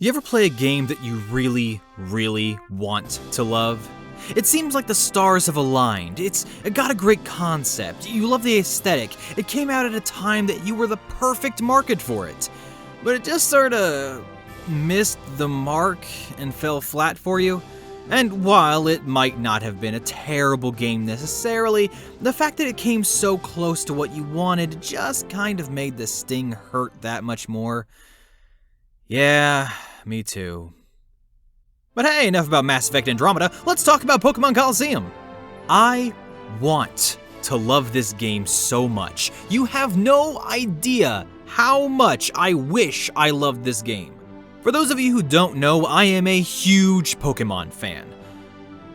You ever play a game that you really, really want to love? It seems like the stars have aligned. It got a great concept. You love the aesthetic. It came out at a time that you were the perfect market for it. But it just sorta missed the mark and fell flat for you. And while it might not have been a terrible game necessarily, the fact that it came so close to what you wanted just kind of made the sting hurt that much more. Yeah, me too. But hey, enough about Mass Effect Andromeda, let's talk about Pokémon Colosseum! I want to love this game so much. You have no idea how much I wish I loved this game. For those of you who don't know, I am a huge Pokémon fan.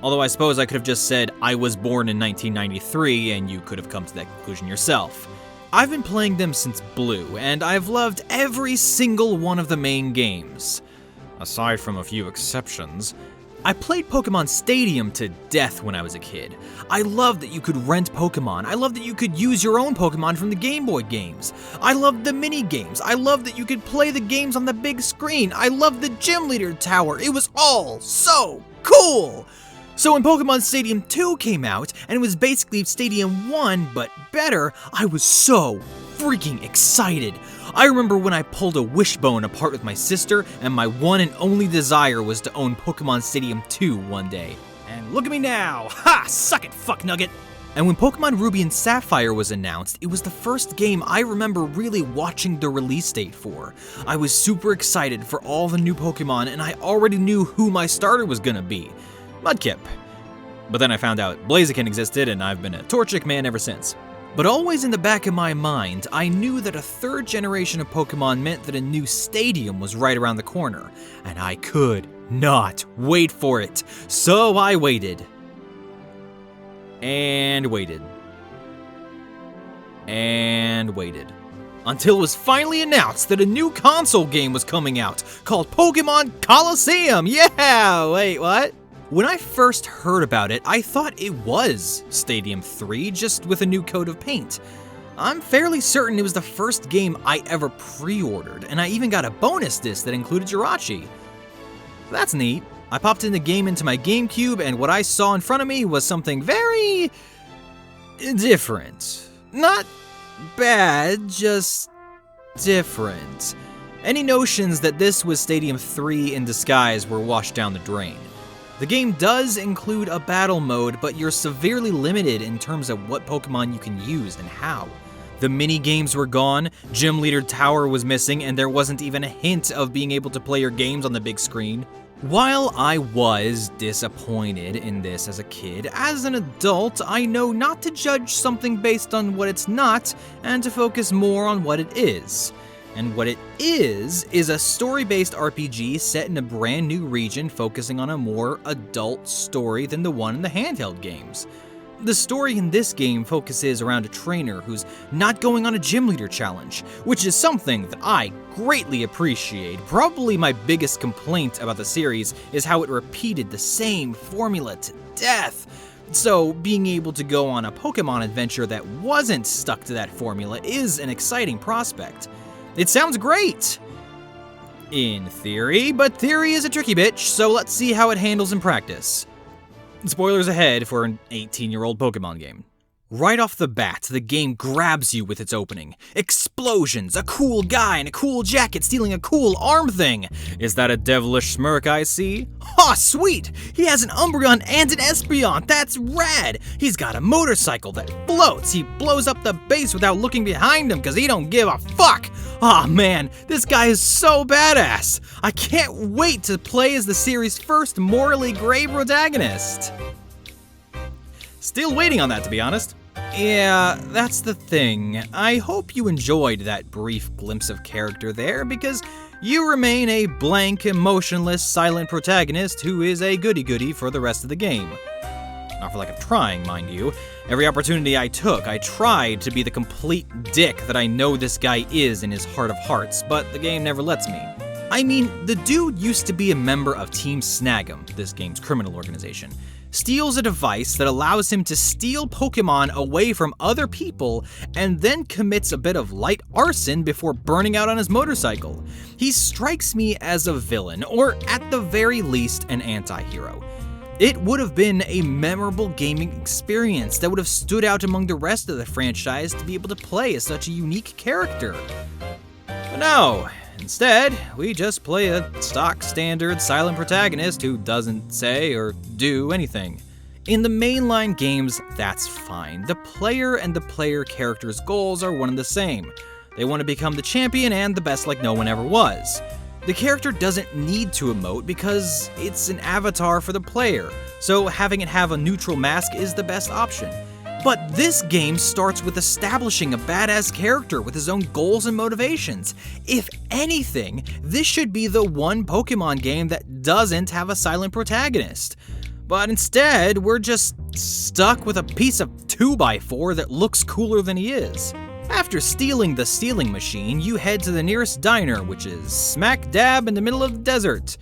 Although I suppose I could have just said I was born in 1993 and you could have come to that conclusion yourself. I've been playing them since Blue, and I've loved every single one of the main games. Aside from a few exceptions. I played Pokémon Stadium to death when I was a kid. I loved that you could rent Pokémon. I loved that you could use your own Pokémon from the Game Boy games. I loved the mini games. I loved that you could play the games on the big screen. I loved the Gym Leader Tower. It was all so cool! So when Pokémon Stadium 2 came out, and it was basically Stadium 1, but better, I was so freaking excited. I remember when I pulled a wishbone apart with my sister, and my one and only desire was to own Pokémon Stadium 2 one day. And look at me now! Ha! Suck it, fucknugget! And when Pokémon Ruby and Sapphire was announced, it was the first game I remember really watching the release date for. I was super excited for all the new Pokémon, and I already knew who my starter was gonna be. Mudkip. But then I found out Blaziken existed, and I've been a Torchic man ever since. But always in the back of my mind, I knew that a third generation of Pokémon meant that a new stadium was right around the corner, and I could not wait for it. So I waited. And waited. And waited. Until it was finally announced that a new console game was coming out, called Pokémon Colosseum! Yeah! Wait, what? When I first heard about it, I thought it was Stadium 3, just with a new coat of paint. I'm fairly certain it was the first game I ever pre-ordered, and I even got a bonus disc that included Jirachi. That's neat. I popped in the game into my GameCube, and what I saw in front of me was something very different. Not bad, just different. Any notions that this was Stadium 3 in disguise were washed down the drain. The game does include a battle mode, but you're severely limited in terms of what Pokemon you can use and how. The mini-games were gone, Gym Leader Tower was missing, and there wasn't even a hint of being able to play your games on the big screen. While I was disappointed in this as a kid, as an adult, I know not to judge something based on what it's not, and to focus more on what it is. And what it is a story-based RPG set in a brand new region focusing on a more adult story than the one in the handheld games. The story in this game focuses around a trainer who's not going on a gym leader challenge, which is something that I greatly appreciate. Probably my biggest complaint about the series is how it repeated the same formula to death. So being able to go on a Pokemon adventure that wasn't stuck to that formula is an exciting prospect. It sounds great! In theory, but theory is a tricky bitch, so let's see how it handles in practice. Spoilers ahead for an 18-year-old Pokemon game. Right off the bat, the game grabs you with its opening. Explosions, a cool guy in a cool jacket stealing a cool arm thing. Is that a devilish smirk I see? Aw, sweet! He has an Umbreon and an Espeon, that's rad! He's got a motorcycle that floats. He blows up the base without looking behind him because he don't give a fuck! Aw man, this guy is so badass! I can't wait to play as the series' first morally gray protagonist. Still waiting on that, to be honest. Yeah, that's the thing. I hope you enjoyed that brief glimpse of character there, because you remain a blank, emotionless, silent protagonist who is a goody-goody for the rest of the game. Not for lack of trying, mind you. Every opportunity I took, I tried to be the complete dick that I know this guy is in his heart of hearts, but the game never lets me. I mean, the dude used to be a member of Team Snag'em, this game's criminal organization. steals a device that allows him to steal Pokemon away from other people and then commits a bit of light arson before burning out on his motorcycle. He strikes me as a villain, or at the very least, an anti-hero. It would have been a memorable gaming experience that would have stood out among the rest of the franchise to be able to play as such a unique character. But no, instead, we just play a stock standard silent protagonist who doesn't say or do anything. In the mainline games, that's fine. The player and the player character's goals are one and the same. They want to become the champion and the best like no one ever was. The character doesn't need to emote because it's an avatar for the player, so having it have a neutral mask is the best option. But this game starts with establishing a badass character with his own goals and motivations. If anything, this should be the one Pokemon game that doesn't have a silent protagonist. But instead, we're just stuck with a piece of 2x4 that looks cooler than he is. After stealing the stealing machine, you head to the nearest diner, which is smack dab in the middle of the desert.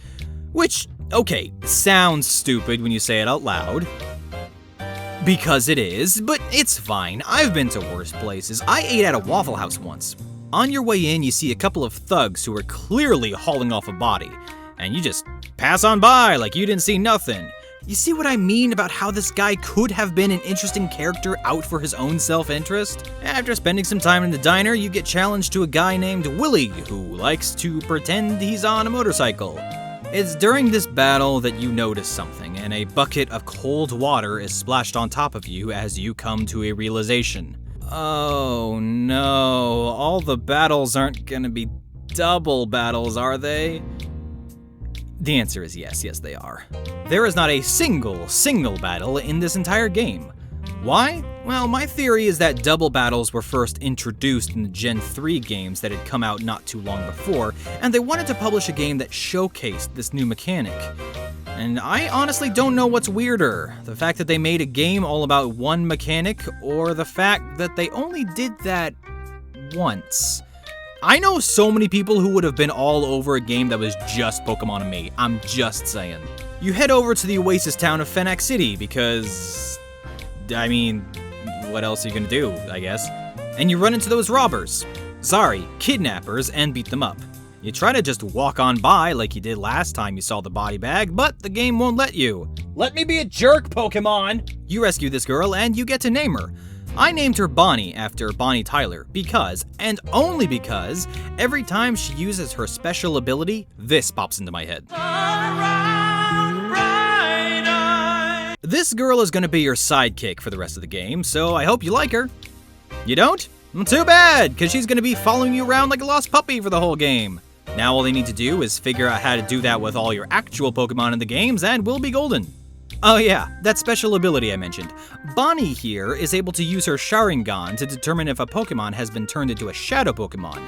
Which, okay, sounds stupid when you say it out loud. Because it is, but it's fine. I've been to worse places. I ate at a Waffle House once. On your way in, you see a couple of thugs who are clearly hauling off a body, and you just pass on by like you didn't see nothing. You see what I mean about how this guy could have been an interesting character out for his own self-interest? After spending some time in the diner, you get challenged to a guy named Willie, who likes to pretend he's on a motorcycle. It's during this battle that you notice something, and a bucket of cold water is splashed on top of you as you come to a realization. Oh no, all the battles aren't gonna be double battles, are they? The answer is yes, they are. There is not a single battle in this entire game. Why? Well, my theory is that double battles were first introduced in the Gen 3 games that had come out not too long before, and they wanted to publish a game that showcased this new mechanic. And I honestly don't know what's weirder, the fact that they made a game all about one mechanic, or the fact that they only did that once. I know so many people who would have been all over a game that was just Pokemon and me. I'm just saying. You head over to the oasis town of Fennec City because, I mean, what else are you gonna do, I guess? And you run into those robbers. Sorry, kidnappers, and beat them up. You try to just walk on by like you did last time you saw the body bag, but the game won't let you. Let me be a jerk, Pokemon! You rescue this girl and you get to name her. I named her Bonnie after Bonnie Tyler because, and only because, every time she uses her special ability, this pops into my head. This girl is going to be your sidekick for the rest of the game, so I hope you like her. You don't? Well, too bad, because she's going to be following you around like a lost puppy for the whole game. Now all they need to do is figure out how to do that with all your actual Pokemon in the games, and we'll be golden. Oh yeah, that special ability I mentioned. Bonnie here is able to use her Sharingan to determine if a Pokemon has been turned into a Shadow Pokemon.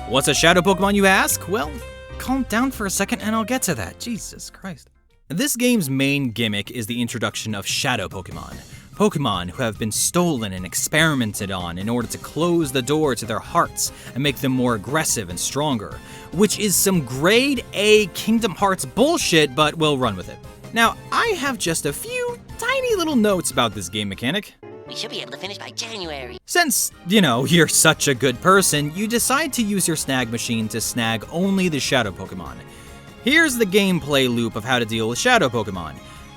What's a Shadow Pokemon, you ask? Well, calm down for a second and I'll get to that. Jesus Christ. This game's main gimmick is the introduction of Shadow Pokemon. Pokemon who have been stolen and experimented on in order to close the door to their hearts and make them more aggressive and stronger, which is some grade A Kingdom Hearts bullshit, but we'll run with it. Now, I have just a few tiny little notes about this game mechanic. We should be able to finish by January. Since, you're such a good person, you decide to use your snag machine to snag only the Shadow Pokemon. Here's the gameplay loop of how to deal with Shadow Pokemon.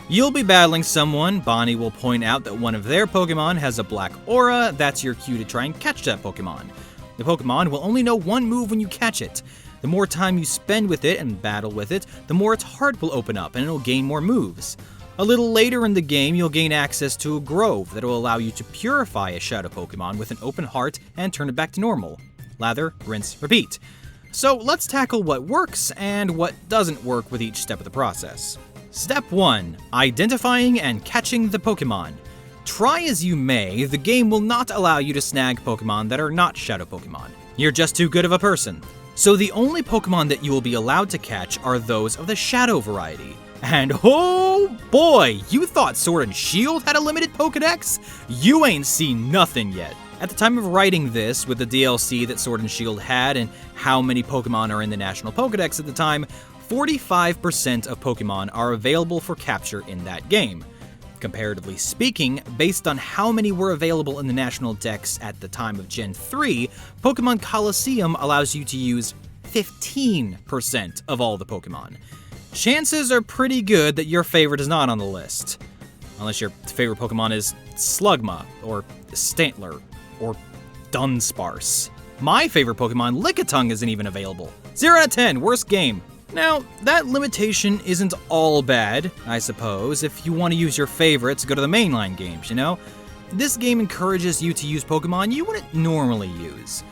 You'll be battling someone, Bonnie will point out that one of their Pokemon has a black aura, that's your cue to try and catch that Pokemon. The Pokemon will only know one move when you catch it. The more time you spend with it and battle with it, the more its heart will open up and it'll gain more moves. A little later in the game, you'll gain access to a grove that will allow you to purify a Shadow Pokemon with an open heart and turn it back to normal. Lather, rinse, repeat. So let's tackle what works and what doesn't work with each step of the process. Step 1. Identifying and catching the Pokemon. Try as you may, the game will not allow you to snag Pokemon that are not Shadow Pokemon. You're just too good of a person. So the only Pokemon that you will be allowed to catch are those of the Shadow variety. And oh boy, you thought Sword and Shield had a limited Pokedex? You ain't seen nothing yet. At the time of writing this, with the DLC that Sword and Shield had and how many Pokemon are in the National Pokedex at the time, 45% of Pokemon are available for capture in that game. Comparatively speaking, based on how many were available in the national dex at the time of Gen 3, Pokémon Colosseum allows you to use 15% of all the Pokémon. Chances are pretty good that your favorite is not on the list. Unless your favorite Pokemon is Slugma, or Stantler, or Dunsparce. My favorite Pokemon, Lickitung, isn't even available. 0 out of 10, worst game. Now, that limitation isn't all bad, I suppose, if you want to use your favorites, go to the mainline games, you know? This game encourages you to use Pokemon you wouldn't normally use.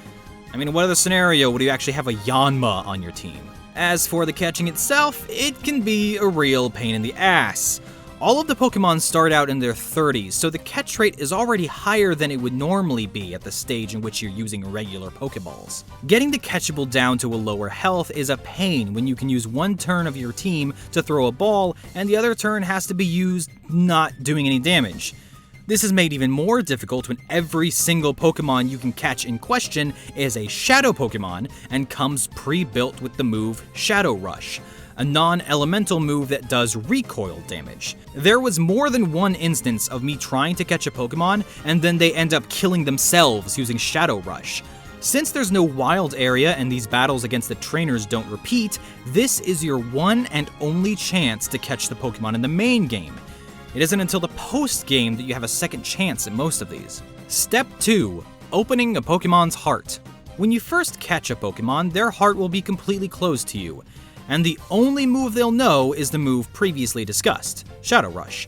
I mean, what other scenario would you actually have a Yanma on your team? As for the catching itself, it can be a real pain in the ass. All of the Pokemon start out in their 30s, so the catch rate is already higher than it would normally be at the stage in which you're using regular Pokeballs. Getting the catchable down to a lower health is a pain when you can use one turn of your team to throw a ball, and the other turn has to be used not doing any damage. This is made even more difficult when every single Pokemon you can catch in question is a Shadow Pokemon and comes pre-built with the move Shadow Rush, a non-elemental move that does recoil damage. There was more than one instance of me trying to catch a Pokemon and then they end up killing themselves using Shadow Rush. Since there's no wild area and these battles against the trainers don't repeat, this is your one and only chance to catch the Pokemon in the main game. It isn't until the post-game that you have a second chance at most of these. Step 2. Opening a Pokemon's heart. When you first catch a Pokemon, their heart will be completely closed to you, and the only move they'll know is the move previously discussed, Shadow Rush.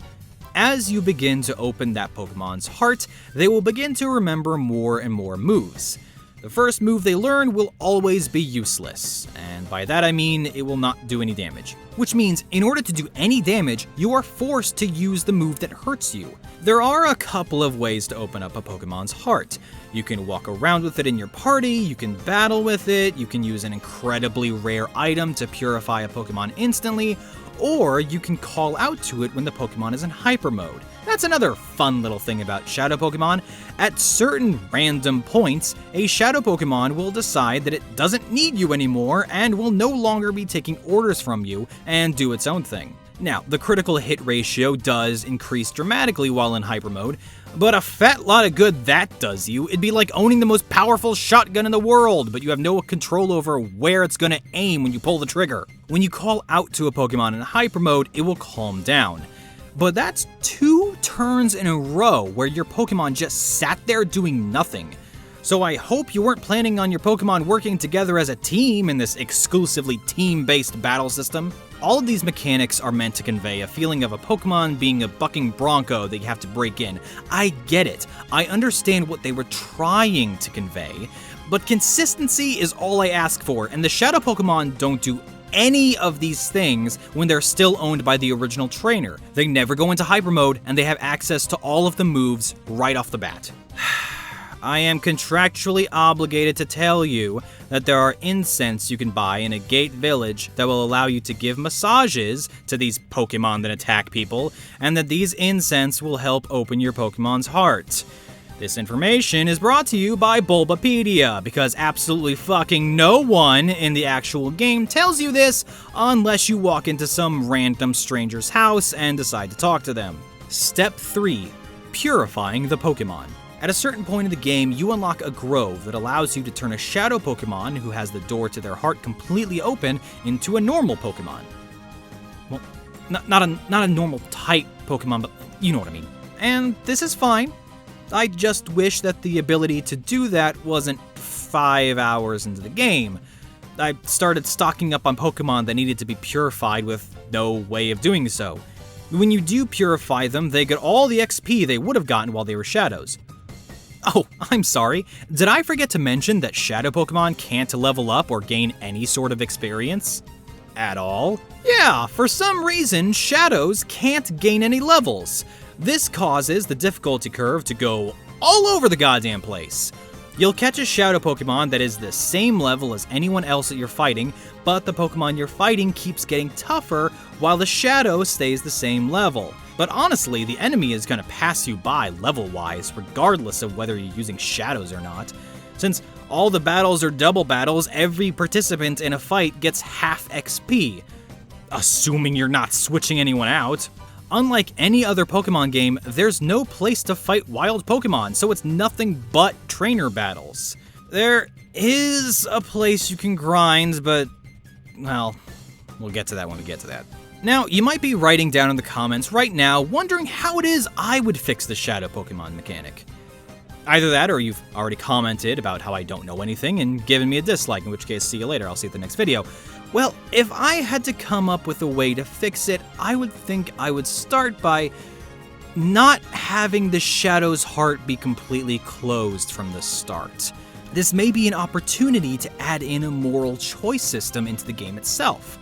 As you begin to open that Pokemon's heart, they will begin to remember more and more moves. The first move they learn will always be useless, and by that I mean it will not do any damage. Which means in order to do any damage, you are forced to use the move that hurts you. There are a couple of ways to open up a Pokemon's heart. You can walk around with it in your party, you can battle with it, you can use an incredibly rare item to purify a Pokemon instantly, or you can call out to it when the Pokemon is in Hyper Mode. That's another fun little thing about Shadow Pokemon. At certain random points, a Shadow Pokemon will decide that it doesn't need you anymore and will no longer be taking orders from you and do its own thing. Now, the critical hit ratio does increase dramatically while in Hyper Mode, but a fat lot of good that does you. It'd be like owning the most powerful shotgun in the world, but you have no control over where it's gonna aim when you pull the trigger. When you call out to a Pokemon in Hyper Mode, it will calm down. But that's 2 turns in a row where your Pokemon just sat there doing nothing. So I hope you weren't planning on your Pokemon working together as a team in this exclusively team-based battle system. All of these mechanics are meant to convey a feeling of a Pokemon being a bucking bronco that you have to break in. I get it. I understand what they were trying to convey, but consistency is all I ask for, and the Shadow Pokemon don't do any of these things when they're still owned by the original trainer. They never go into Hyper Mode, and they have access to all of the moves right off the bat. I am contractually obligated to tell you that there are incense you can buy in a gate village that will allow you to give massages to these Pokemon that attack people, and that these incense will help open your Pokemon's heart. This information is brought to you by Bulbapedia, because absolutely fucking no one in the actual game tells you this unless you walk into some random stranger's house and decide to talk to them. Step 3. Purifying the Pokemon. At a certain point in the game, you unlock a grove that allows you to turn a Shadow Pokemon who has the door to their heart completely open into a normal Pokemon. Well, not a normal type Pokemon, but you know what I mean. And this is fine. I just wish that the ability to do that wasn't 5 hours into the game. I started stocking up on Pokemon that needed to be purified with no way of doing so. When you do purify them, they get all the XP they would have gotten while they were Shadows. Oh, I'm sorry. Did I forget to mention that Shadow Pokemon can't level up or gain any sort of experience? At all? Yeah, for some reason, Shadows can't gain any levels. This causes the difficulty curve to go all over the goddamn place. You'll catch a Shadow Pokemon that is the same level as anyone else that you're fighting, but the Pokemon you're fighting keeps getting tougher while the Shadow stays the same level. But honestly, the enemy is gonna pass you by level-wise, regardless of whether you're using Shadows or not. Since all the battles are double battles, every participant in a fight gets half XP. Assuming you're not switching anyone out. Unlike any other Pokemon game, there's no place to fight wild Pokemon, so it's nothing but trainer battles. There is a place you can grind, but, well, we'll get to that when we get to that. Now, you might be writing down in the comments right now, wondering how it is I would fix the Shadow Pokemon mechanic. Either that, or you've already commented about how I don't know anything and given me a dislike, in which case, see you later, I'll see you at the next video. Well, if I had to come up with a way to fix it, I would think I would start by not having the Shadow's heart be completely closed from the start. This may be an opportunity to add in a moral choice system into the game itself.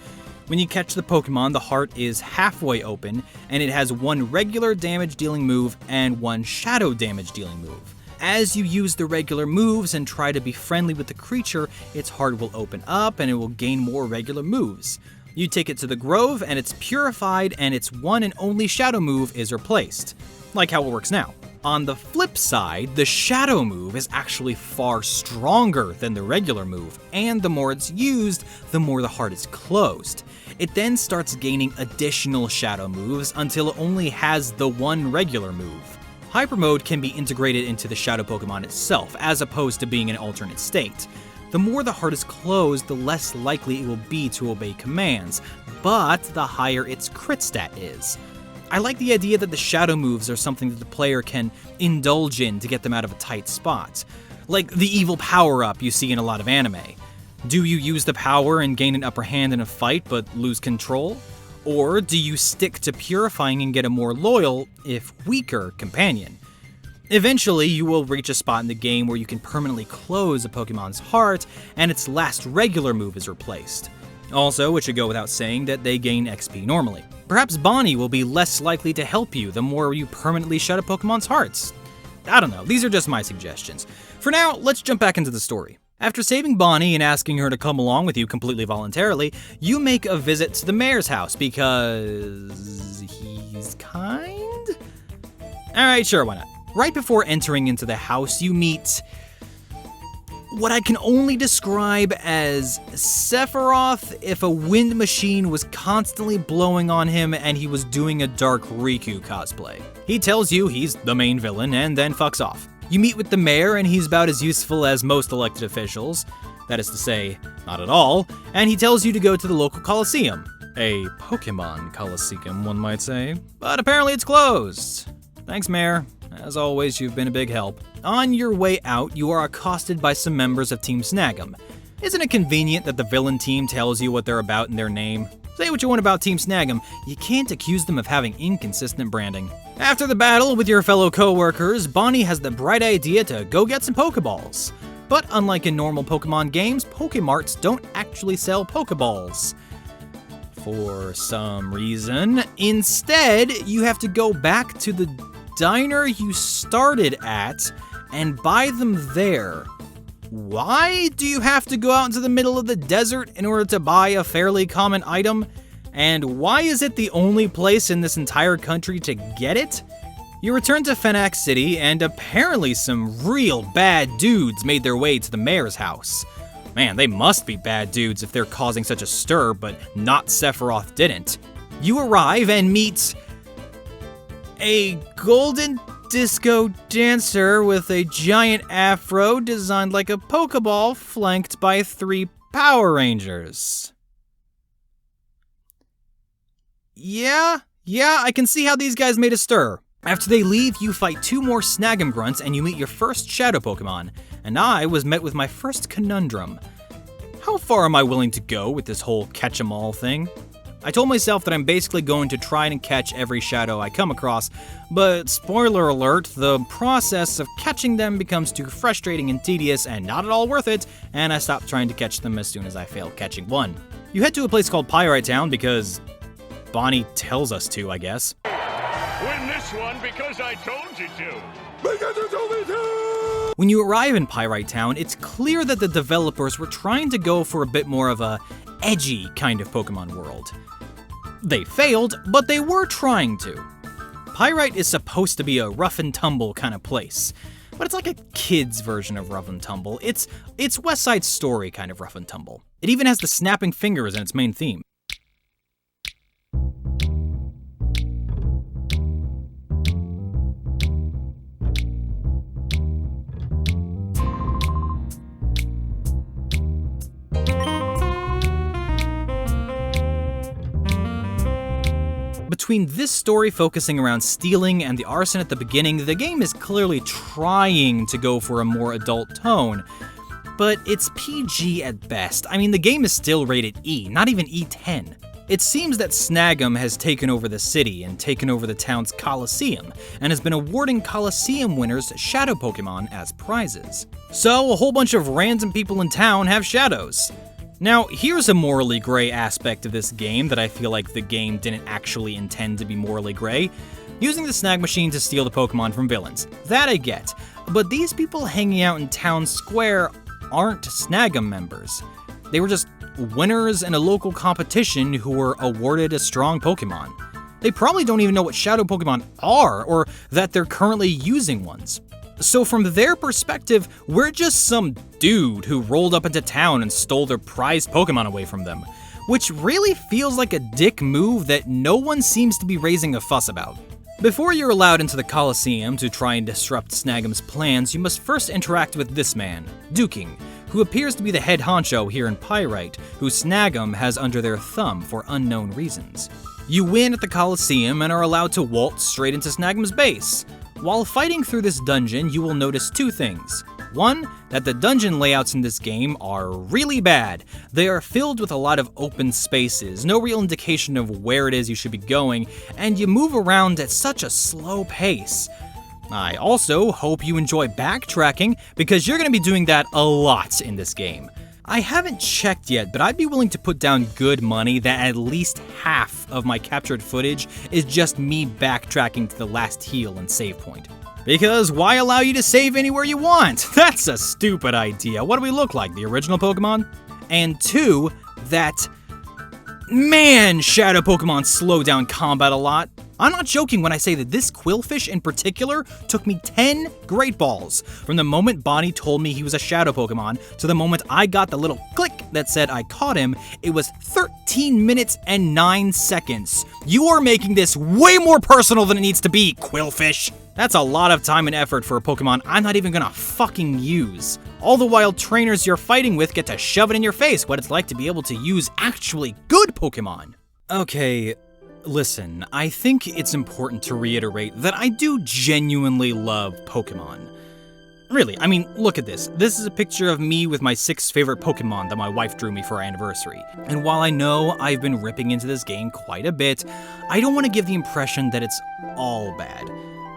When you catch the Pokemon, the heart is halfway open, and it has one regular damage-dealing move and one shadow damage-dealing move. As you use the regular moves and try to be friendly with the creature, its heart will open up and it will gain more regular moves. You take it to the Grove and it's purified and its one and only shadow move is replaced, like how it works now. On the flip side, the shadow move is actually far stronger than the regular move, and the more it's used, the more the heart is closed. It then starts gaining additional shadow moves until it only has the one regular move. Hyper Mode can be integrated into the Shadow Pokemon itself, as opposed to being an alternate state. The more the heart is closed, the less likely it will be to obey commands, but the higher its crit stat is. I like the idea that the shadow moves are something that the player can indulge in to get them out of a tight spot. Like the evil power-up you see in a lot of anime. Do you use the power and gain an upper hand in a fight but lose control? Or do you stick to Purifying and get a more loyal, if weaker, companion? Eventually, you will reach a spot in the game where you can permanently close a Pokemon's heart, and its last regular move is replaced. Also, it should go without saying that they gain XP normally. Perhaps Bonnie will be less likely to help you the more you permanently shut a Pokemon's hearts. I don't know, these are just my suggestions. For now, let's jump back into the story. After saving Bonnie and asking her to come along with you completely voluntarily, you make a visit to the mayor's house because he's kind? Alright, sure, why not? Right before entering into the house, you meet what I can only describe as Sephiroth if a wind machine was constantly blowing on him and he was doing a Dark Riku cosplay. He tells you he's the main villain and then fucks off. You meet with the mayor and he's about as useful as most elected officials, that is to say, not at all, and he tells you to go to the local Colosseum. A Pokémon Colosseum, one might say, but apparently it's closed. Thanks, Mayor. As always, you've been a big help. On your way out, you are accosted by some members of Team Snag'em. Isn't it convenient that the villain team tells you what they're about in their name? Say what you want about Team Snag'em, you can't accuse them of having inconsistent branding. After the battle with your fellow co-workers, Bonnie has the bright idea to go get some Pokeballs. But unlike in normal Pokemon games, Pokemarts don't actually sell Pokeballs. For some reason. Instead, you have to go back to the diner you started at and buy them there. Why do you have to go out into the middle of the desert in order to buy a fairly common item? And why is it the only place in this entire country to get it? You return to Fenac City, and apparently some real bad dudes made their way to the mayor's house. Man, they must be bad dudes if they're causing such a stir, but not Sephiroth didn't. You arrive and meet a golden disco dancer with a giant afro designed like a Pokeball flanked by 3 Power Rangers. Yeah, I can see how these guys made a stir. After they leave, you fight 2 more Snag'em grunts and you meet your first Shadow Pokemon, and I was met with my first conundrum. How far am I willing to go with this whole catch-em-all thing? I told myself that I'm basically going to try and catch every shadow I come across, but spoiler alert, the process of catching them becomes too frustrating and tedious and not at all worth it, and I stopped trying to catch them as soon as I failed catching one. You head to a place called Pyrite Town because Bonnie tells us to, I guess. Win this one because I told you to. Because you told me to! When you arrive in Pyrite Town, it's clear that the developers were trying to go for a bit more of a edgy kind of Pokemon world. They failed, but they were trying to. Pyrite is supposed to be a rough and tumble kind of place, but it's like a kid's version of rough and tumble. It's West Side Story kind of rough and tumble. It even has the snapping fingers in its main theme. Between this story focusing around stealing and the arson at the beginning, the game is clearly trying to go for a more adult tone, but it's PG at best. I mean, the game is still rated E, not even E10. It seems that Snag'em has taken over the city and taken over the town's Colosseum, and has been awarding Colosseum winners shadow Pokemon as prizes. So, a whole bunch of random people in town have shadows. Now, here's a morally gray aspect of this game that I feel like the game didn't actually intend to be morally gray. Using the snag machine to steal the Pokemon from villains. That I get. But these people hanging out in town square aren't Snag'em members. They were just winners in a local competition who were awarded a strong Pokemon. They probably don't even know what shadow Pokemon are, or that they're currently using ones. So from their perspective, we're just some dude who rolled up into town and stole their prized Pokemon away from them, which really feels like a dick move that no one seems to be raising a fuss about. Before you're allowed into the Colosseum to try and disrupt Snag'em's plans, you must first interact with this man, Duking, who appears to be the head honcho here in Pyrite, who Snag'em has under their thumb for unknown reasons. You win at the Colosseum and are allowed to waltz straight into Snag'em's base. While fighting through this dungeon, you will notice two things. One, that the dungeon layouts in this game are really bad. They are filled with a lot of open spaces, no real indication of where it is you should be going, and you move around at such a slow pace. I also hope you enjoy backtracking, because you're going to be doing that a lot in this game. I haven't checked yet, but I'd be willing to put down good money that at least half of my captured footage is just me backtracking to the last heal and save point. Because why allow you to save anywhere you want? That's a stupid idea. What do we look like, the original Pokemon? And two, that... Man, shadow Pokemon slow down combat a lot. I'm not joking when I say that this Quillfish in particular took me 10 Great Balls from the moment Bonnie told me he was a shadow Pokemon to the moment I got the little click that said I caught him. It was 13 minutes and 9 seconds. You are making this way more personal than it needs to be, Quillfish. That's a lot of time and effort for a Pokemon I'm not even gonna fucking use. All the while trainers you're fighting with get to shove it in your face what it's like to be able to use actually good Pokemon. Okay, listen, I think it's important to reiterate that I do genuinely love Pokemon. Really, I mean, look at this. This is a picture of me with my 6 favorite Pokemon that my wife drew me for our anniversary. And while I know I've been ripping into this game quite a bit, I don't want to give the impression that it's all bad.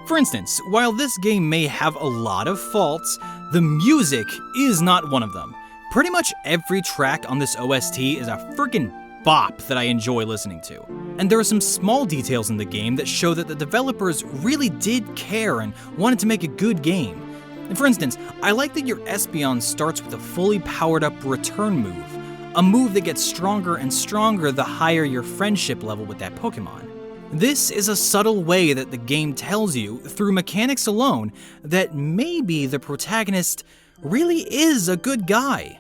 For instance, while this game may have a lot of faults, the music is not one of them. Pretty much every track on this OST is a freaking bop that I enjoy listening to. And there are some small details in the game that show that the developers really did care and wanted to make a good game. And for instance, I like that your Espeon starts with a fully powered up return move, a move that gets stronger and stronger the higher your friendship level with that Pokemon. This is a subtle way that the game tells you, through mechanics alone, that maybe the protagonist really is a good guy.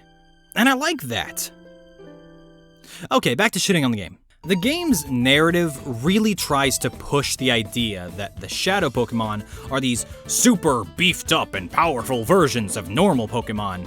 And I like that. Okay, back to shitting on the game. The game's narrative really tries to push the idea that the shadow Pokemon are these super beefed up and powerful versions of normal Pokemon.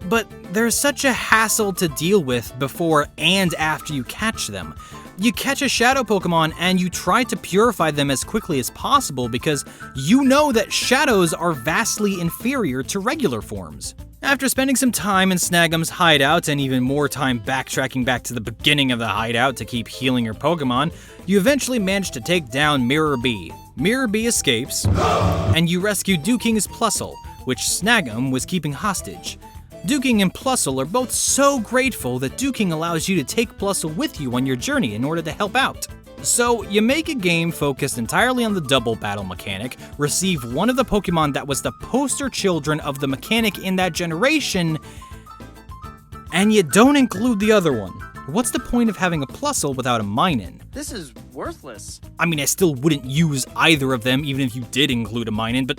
But there's such a hassle to deal with before and after you catch them. You catch a shadow Pokemon and you try to purify them as quickly as possible because you know that shadows are vastly inferior to regular forms. After spending some time in Snag'em's hideout and even more time backtracking back to the beginning of the hideout to keep healing your Pokemon, you eventually manage to take down Mirror B. Mirror B escapes, and you rescue Duking's Plusle, which Snag'em was keeping hostage. Duking and Plusle are both so grateful that Duking allows you to take Plusle with you on your journey in order to help out. So, you make a game focused entirely on the double battle mechanic, receive one of the Pokemon that was the poster children of the mechanic in that generation, and you don't include the other one. What's the point of having a Plusle without a Minun? This is worthless. I mean, I still wouldn't use either of them even if you did include a Minun, but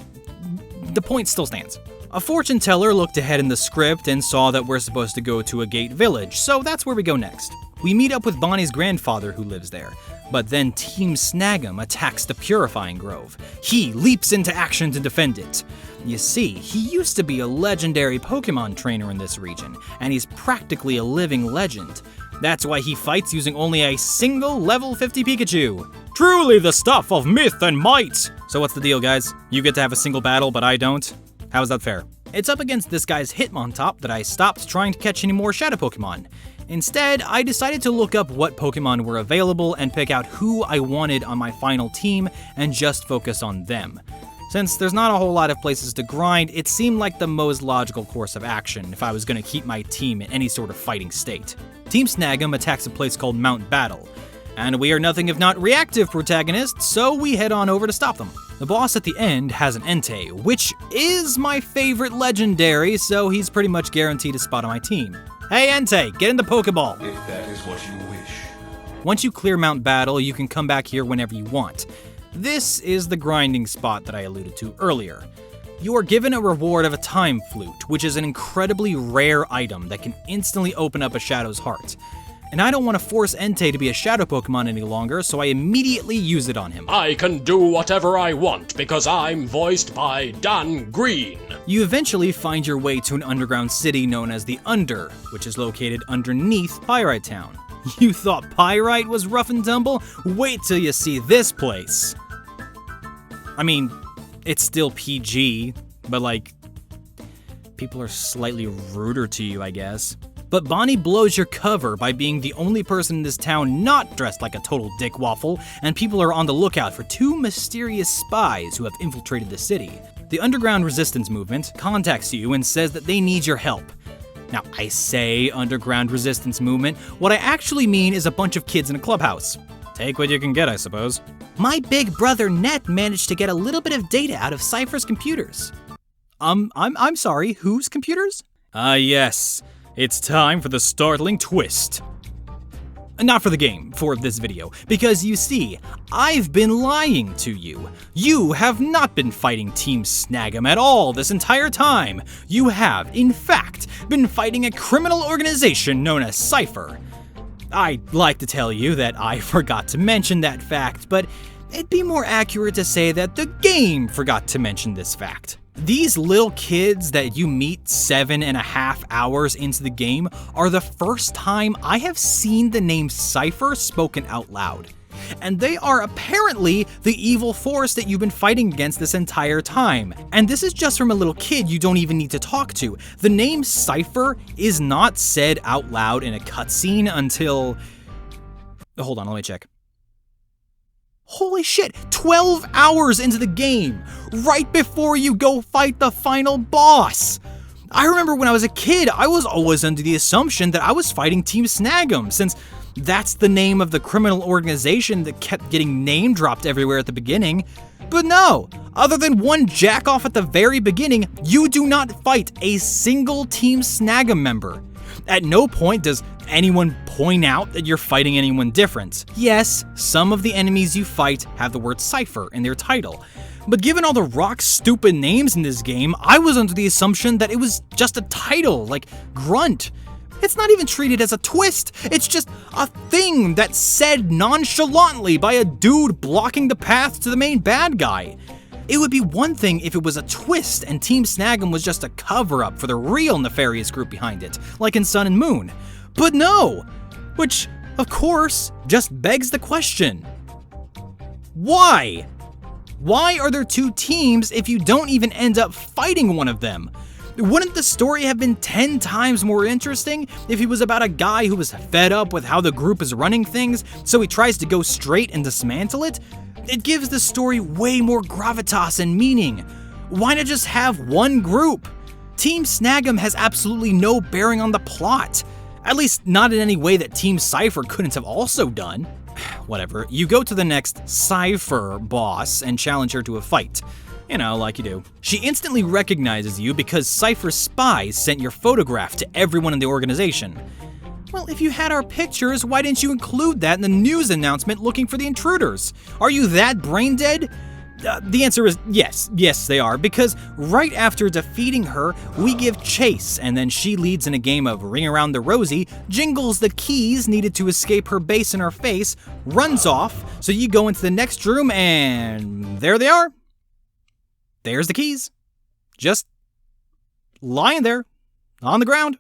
the point still stands. A fortune teller looked ahead in the script and saw that we're supposed to go to a gate village, so that's where we go next. We meet up with Bonnie's grandfather who lives there, but then Team Snag'em attacks the Purifying Grove. He leaps into action to defend it. You see, he used to be a legendary Pokemon trainer in this region, and he's practically a living legend. That's why he fights using only a single level 50 Pikachu. Truly the stuff of myth and might! So what's the deal, guys? You get to have a single battle, but I don't? How is that fair? It's up against this guy's Hitmontop that I stopped trying to catch any more Shadow Pokemon. Instead, I decided to look up what Pokemon were available and pick out who I wanted on my final team and just focus on them. Since there's not a whole lot of places to grind, it seemed like the most logical course of action if I was going to keep my team in any sort of fighting state. Team Snag'em attacks a place called Mount Battle, and we are nothing if not reactive protagonists, so we head on over to stop them. The boss at the end has an Entei, which is my favorite legendary, so he's pretty much guaranteed a spot on my team. Hey Entei, get in the Pokeball! If that is what you wish. Once you clear Mount Battle, you can come back here whenever you want. This is the grinding spot that I alluded to earlier. You are given a reward of a Time Flute, which is an incredibly rare item that can instantly open up a Shadow's heart. And I don't want to force Entei to be a Shadow Pokemon any longer, so I immediately use it on him. I can do whatever I want because I'm voiced by Dan Green. You eventually find your way to an underground city known as the Under, which is located underneath Pyrite Town. You thought Pyrite was rough and tumble? Wait till you see this place. I mean, it's still PG, but like, people are slightly ruder to you, I guess. But Bonnie blows your cover by being the only person in this town not dressed like a total dick waffle, and people are on the lookout for two mysterious spies who have infiltrated the city. The underground resistance movement contacts you and says that they need your help. Now, I say underground resistance movement, what I actually mean is a bunch of kids in a clubhouse. Take what you can get, I suppose. My big brother Net managed to get a little bit of data out of Cypher's computers. I'm sorry, whose computers? Yes. It's time for the startling twist. Not for the game, for this video, because you see, I've been lying to you. You have not been fighting Team Snag'em at all this entire time. You have, in fact, been fighting a criminal organization known as Cypher. I'd like to tell you that I forgot to mention that fact, but it'd be more accurate to say that the game forgot to mention this fact. These little kids that you meet 7.5 hours into the game are the first time I have seen the name Cypher spoken out loud. And they are apparently the evil force that you've been fighting against this entire time. And this is just from a little kid you don't even need to talk to. The name Cypher is not said out loud in a cutscene until... Hold on, let me check. Holy shit, 12 hours into the game, right before you go fight the final boss. I remember when I was a kid, I was always under the assumption that I was fighting Team Snag'em, since that's the name of the criminal organization that kept getting name dropped everywhere at the beginning. But no, other than one jack-off at the very beginning, you do not fight a single Team Snag'em member. At no point does anyone point out that you're fighting anyone different. Yes, some of the enemies you fight have the word Cypher in their title, but given all the rock-stupid names in this game, I was under the assumption that it was just a title, like Grunt. It's not even treated as a twist, it's just a thing that's said nonchalantly by a dude blocking the path to the main bad guy. It would be one thing if it was a twist and Team Snag'em was just a cover-up for the real nefarious group behind it, like in Sun and Moon. But no! Which, of course, just begs the question. Why? Why are there two teams if you don't even end up fighting one of them? Wouldn't the story have been 10 times more interesting if it was about a guy who was fed up with how the group is running things, so he tries to go straight and dismantle it? It gives the story way more gravitas and meaning. Why not just have one group? Team Snag'em has absolutely no bearing on the plot. At least not in any way that Team Cypher couldn't have also done. Whatever, you go to the next Cypher boss and challenge her to a fight. You know, like you do. She instantly recognizes you because Cypher's spies sent your photograph to everyone in the organization. Well, if you had our pictures, why didn't you include that in the news announcement looking for the intruders? Are you that brain dead? The answer is yes, they are, because right after defeating her, we give chase, and then she leads in a game of Ring Around the Rosie, jingles the keys needed to escape her base in her face, runs off, so you go into the next room, and there they are. There's the keys. Just lying there, on the ground.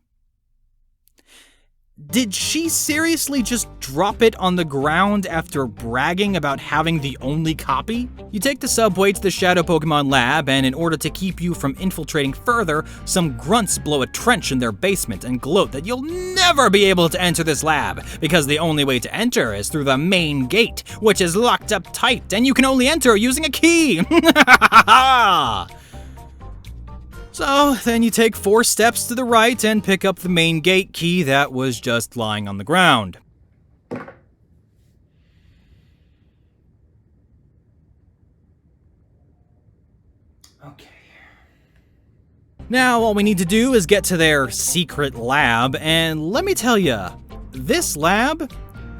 Did she seriously just drop it on the ground after bragging about having the only copy? You take the subway to the Shadow Pokemon lab, and in order to keep you from infiltrating further, some grunts blow a trench in their basement and gloat that you'll never be able to enter this lab, because the only way to enter is through the main gate, which is locked up tight, and you can only enter using a key! So then you take 4 steps to the right and pick up the main gate key that was just lying on the ground. Okay. Now all we need to do is get to their secret lab, and let me tell ya, this lab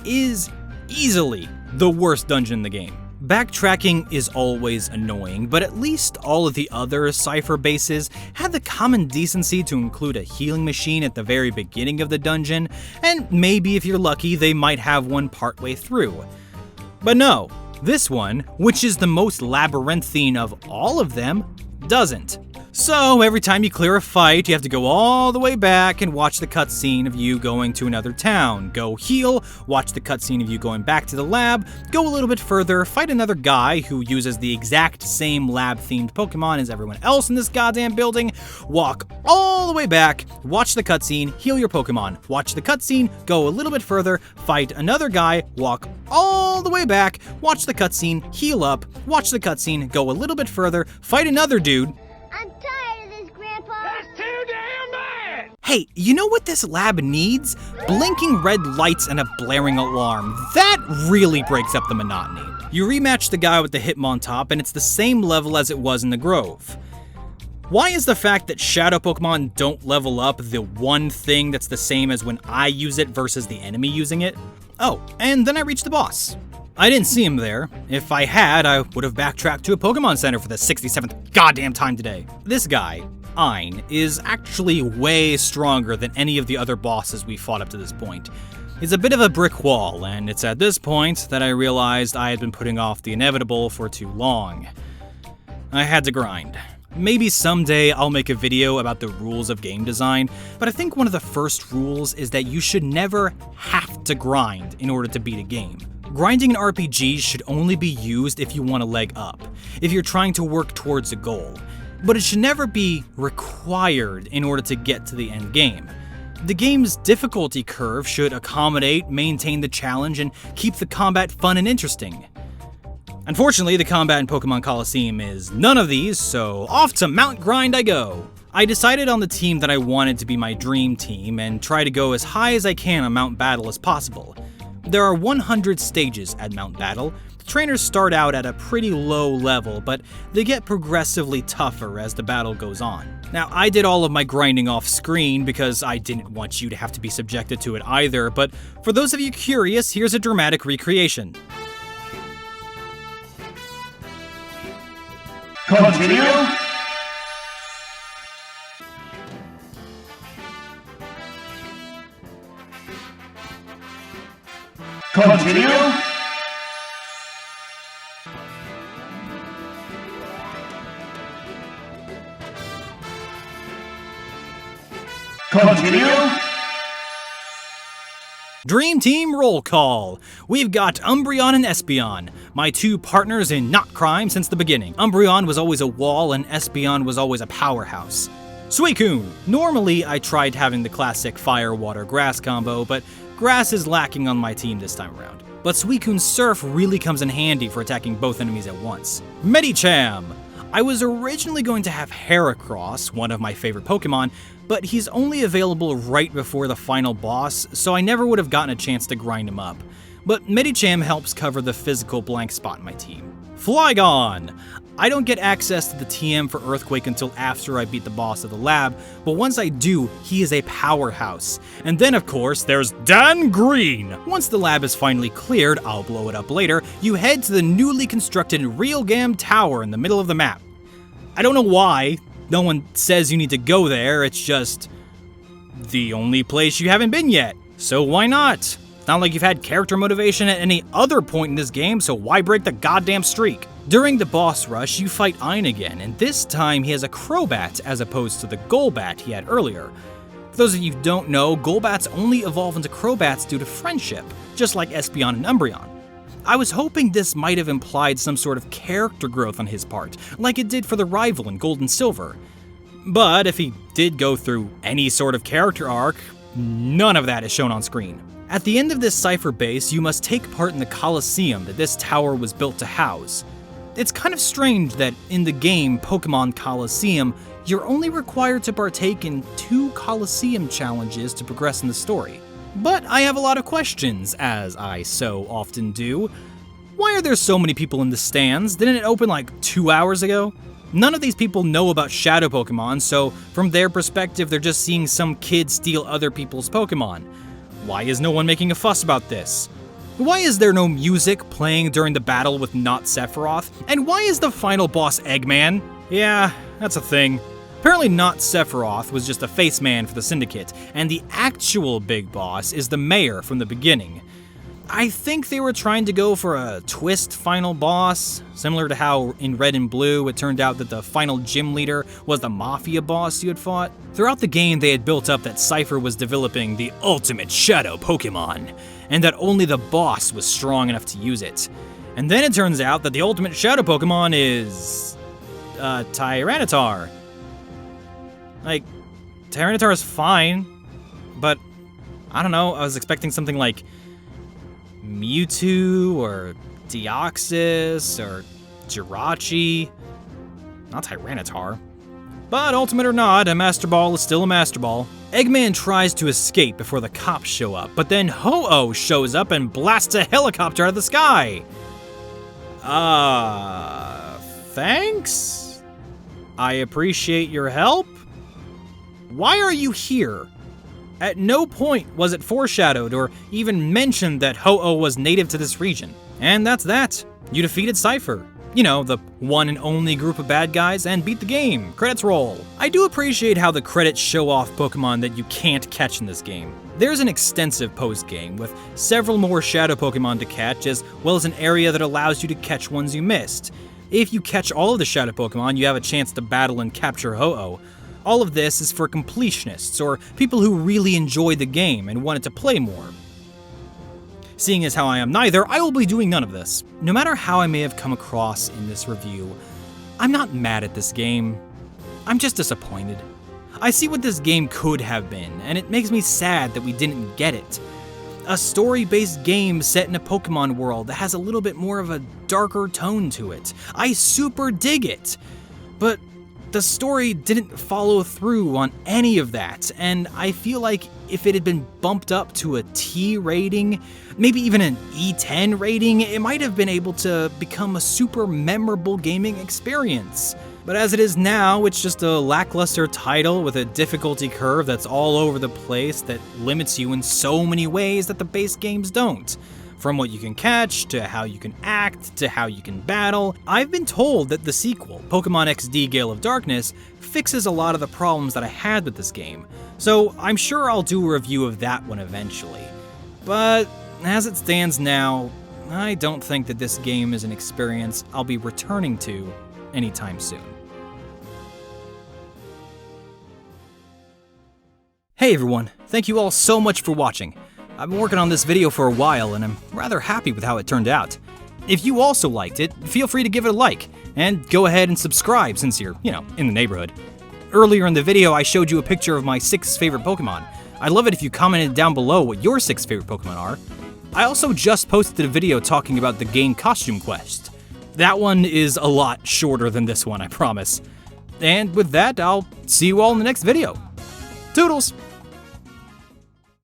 is easily the worst dungeon in the game. Backtracking is always annoying, but at least all of the other Cypher bases had the common decency to include a healing machine at the very beginning of the dungeon, and maybe if you're lucky, they might have one partway through. But no, this one, which is the most labyrinthine of all of them, doesn't. So every time you clear a fight, you have to go all the way back and watch the cutscene of you going to another town. Go heal, watch the cutscene of you going back to the lab, go a little bit further, fight another guy who uses the exact same lab-themed Pokemon as everyone else in this goddamn building, walk all the way back, watch the cutscene, heal your Pokemon, watch the cutscene, go a little bit further, fight another guy, walk all the way back, watch the cutscene, heal up, watch the cutscene, go a little bit further, fight another dude. I'm tired of this, Grandpa. That's too damn bad! Hey, you know what this lab needs? Blinking red lights and a blaring alarm. That really breaks up the monotony. You rematch the guy with the Hitmontop, and it's the same level as it was in the Grove. Why is the fact that Shadow Pokemon don't level up the one thing that's the same as when I use it versus the enemy using it? Oh, and then I reached the boss. I didn't see him there. If I had, I would have backtracked to a Pokemon Center for the 67th goddamn time today. This guy, Ein, is actually way stronger than any of the other bosses we fought up to this point. He's a bit of a brick wall, and it's at this point that I realized I had been putting off the inevitable for too long. I had to grind. Maybe someday I'll make a video about the rules of game design, but I think one of the first rules is that you should never have to grind in order to beat a game. Grinding in RPGs should only be used if you want a leg up, if you're trying to work towards a goal, but it should never be required in order to get to the end game. The game's difficulty curve should accommodate, maintain the challenge, and keep the combat fun and interesting. Unfortunately, the combat in Pokémon Colosseum is none of these, so off to Mount Grind I go. I decided on the team that I wanted to be my dream team and try to go as high as I can on Mount Battle as possible. There are 100 stages at Mount Battle. The trainers start out at a pretty low level, but they get progressively tougher as the battle goes on. Now, I did all of my grinding off screen because I didn't want you to have to be subjected to it either, but for those of you curious, here's a dramatic recreation. Continue. Continue. Continue. Dream Team roll call. We've got Umbreon and Espeon, my two partners in not crime since the beginning. Umbreon was always a wall and Espeon was always a powerhouse. Suicune. Normally I tried having the classic fire, water, grass combo, but grass is lacking on my team this time around. But Suicune's Surf really comes in handy for attacking both enemies at once. Medicham. I was originally going to have Heracross, one of my favorite Pokemon, but he's only available right before the final boss, so I never would have gotten a chance to grind him up. But Medicham helps cover the physical blank spot in my team. Flygon! I don't get access to the TM for Earthquake until after I beat the boss of the lab, but once I do, he is a powerhouse. And then of course, there's Dan Green! Once the lab is finally cleared, I'll blow it up later, you head to the newly constructed Realgam Tower in the middle of the map. I don't know why, no one says you need to go there, it's just the only place you haven't been yet, so why not? It's not like you've had character motivation at any other point in this game, so why break the goddamn streak? During the boss rush, you fight Ein again, and this time he has a Crobat as opposed to the Golbat he had earlier. For those of you who don't know, Golbats only evolve into Crobats due to friendship, just like Espeon and Umbreon. I was hoping this might have implied some sort of character growth on his part, like it did for the rival in Gold and Silver. But if he did go through any sort of character arc, none of that is shown on screen. At the end of this Cypher base, you must take part in the Colosseum that this tower was built to house. It's kind of strange that in the game Pokémon Colosseum, you're only required to partake in 2 Colosseum challenges to progress in the story. But I have a lot of questions, as I so often do. Why are there so many people in the stands? Didn't it open like 2 hours ago? None of these people know about Shadow Pokémon, so from their perspective, they're just seeing some kid steal other people's Pokémon. Why is no one making a fuss about this? Why is there no music playing during the battle with not Sephiroth? And why is the final boss Eggman? Yeah, that's a thing. Apparently not Sephiroth was just a face man for the Syndicate, and the actual big boss is the mayor from the beginning. I think they were trying to go for a twist final boss, similar to how in Red and Blue it turned out that the final gym leader was the Mafia boss you had fought. Throughout the game they had built up that Cypher was developing the ultimate Shadow Pokémon, and that only the boss was strong enough to use it. And then it turns out that the ultimate Shadow Pokémon is... Tyranitar. Like, Tyranitar is fine, but I don't know, I was expecting something like Mewtwo or Deoxys or Jirachi, not Tyranitar. But ultimate or not, a Master Ball is still a Master Ball. Eggman tries to escape before the cops show up, but then Ho-Oh shows up and blasts a helicopter out of the sky. Thanks? I appreciate your help. Why are you here? At no point was it foreshadowed or even mentioned that Ho-Oh was native to this region. And that's that. You defeated Cypher. You know, the one and only group of bad guys, and beat the game. Credits roll. I do appreciate how the credits show off Pokemon that you can't catch in this game. There's an extensive post-game with several more Shadow Pokemon to catch, as well as an area that allows you to catch ones you missed. If you catch all of the Shadow Pokemon, you have a chance to battle and capture Ho-Oh. All of this is for completionists, or people who really enjoyed the game and wanted to play more. Seeing as how I am neither, I will be doing none of this. No matter how I may have come across in this review, I'm not mad at this game. I'm just disappointed. I see what this game could have been, and it makes me sad that we didn't get it. A story-based game set in a Pokemon world that has a little bit more of a darker tone to it. I super dig it, but the story didn't follow through on any of that, and I feel like if it had been bumped up to a T rating, maybe even an E10 rating, it might have been able to become a super memorable gaming experience. But as it is now, it's just a lackluster title with a difficulty curve that's all over the place that limits you in so many ways that the base games don't. From what you can catch, to how you can act, to how you can battle. I've been told that the sequel, Pokemon XD Gale of Darkness, fixes a lot of the problems that I had with this game, so I'm sure I'll do a review of that one eventually. But as it stands now, I don't think that this game is an experience I'll be returning to anytime soon. Hey everyone, thank you all so much for watching. I've been working on this video for a while, and I'm rather happy with how it turned out. If you also liked it, feel free to give it a like, and go ahead and subscribe since you're, in the neighborhood. Earlier in the video, I showed you a picture of my 6 favorite Pokemon. I'd love it if you commented down below what your 6 favorite Pokemon are. I also just posted a video talking about the game Costume Quest. That one is a lot shorter than this one, I promise. And with that, I'll see you all in the next video. Toodles!